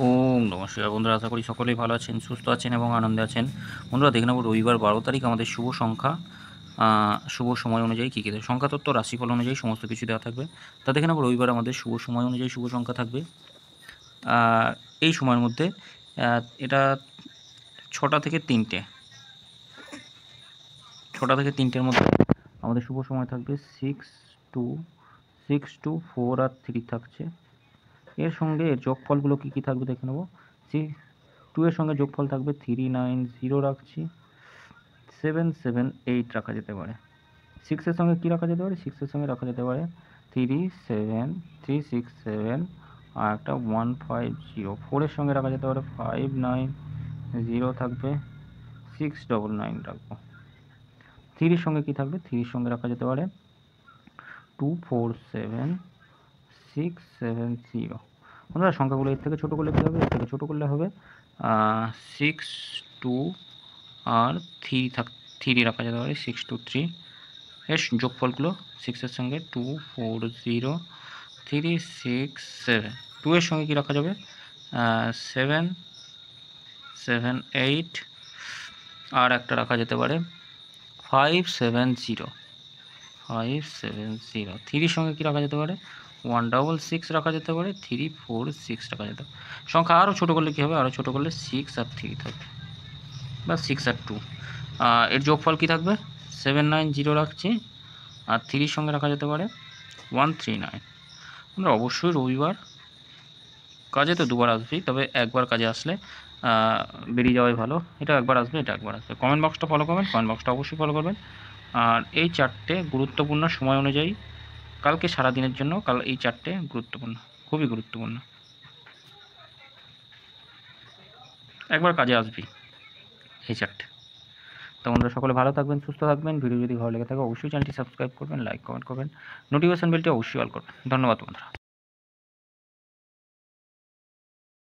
ওম নমঃ শিবায়। বন্ধুরা, আশা করি সকলেই ভালো আছেন, সুস্থ আছেন এবং আনন্দে আছেন। বন্ধুরা, দেখে নেব রবিবার 12 তারিখ আমাদের শুভ সংখ্যা, শুভ সময় অনুযায়ী কী কী দেয়। সংখ্যা তত্ত্ব, রাশিফল অনুযায়ী সমস্ত কিছু দেওয়া থাকবে। তা দেখে নেব রবিবার আমাদের শুভ সময় অনুযায়ী শুভ সংখ্যা থাকবে। এই সময়ের মধ্যে এটা 6টা থেকে 3টে, 6টা থেকে 3টের মধ্যে আমাদের শুভ সময় থাকবে 6 আর 3 থাকছে। এর সঙ্গে এর যোগফলগুলো কী কী থাকবে দেখে নেব। 2 এর সঙ্গে যোগফল থাকবে 390 রাখছি, 778 রাখা যেতে পারে। 6 এর সঙ্গে কী রাখা যেতে পারে? 6 এর সঙ্গে রাখা যেতে পারে 367 আর একটা 150। 4 এর সঙ্গে রাখা যেতে পারে 590 থাকবে, 699 রাখবো। 3 এর সঙ্গে কী থাকবে? 3 এর সঙ্গে রাখা যেতে পারে 247670। বন্ধুরা, সংখ্যাগুলো এর থেকে ছোটো করলে কী হবে? এর থেকে ছোটো করলে হবে 62 আর 3 রাখা যেতে পারে 623। এর যোগফলগুলো 6 এর সঙ্গে 240367। 2 এর সঙ্গে কী রাখা যাবে? 778 আর একটা রাখা যেতে পারে 570। 3 এর সঙ্গে কী রাখা যেতে পারে? 166 রাখা যেতে পারে, 346 রাখা যেতে পারে। সংখ্যা আরও ছোটো করলে কী হবে? আরও ছোটো করলে 6 আর 3 থাকবে, বা 6 আর 2। এর যোগফল কী থাকবে? 790 রাখছি, আর 3 সঙ্গে রাখা যেতে পারে 139। আমরা অবশ্যই রবিবার কাজে তো দুবার আসবেই, তবে একবার কাজে আসলে বেরিয়ে যাওয়াই ভালো। এটা একবার আসবে, এটা একবার আসবে। কমেন্ট বক্সটা ফলো করবেন, কমেন্ট বক্সটা অবশ্যই ফলো করবেন। আর এই 4টে গুরুত্বপূর্ণ সময় অনুযায়ী কালকে সারাদিনের জন্য এই 4টে গুরুত্বপূর্ণ, খুবই গুরুত্বপূর্ণ। একবার কাজে আসবেই এই 4টে। তো বন্ধুরা, সকলে ভালো থাকবেন, সুস্থ থাকবেন। ভিডিও যদি ভালো লেগে থাকে অবশ্যই চ্যানেলটি সাবস্ক্রাইব করবেন, লাইক কমেন্ট করবেন, নোটিফিকেশন বেলটি অবশ্যই অল করবেন। ধন্যবাদ বন্ধুরা।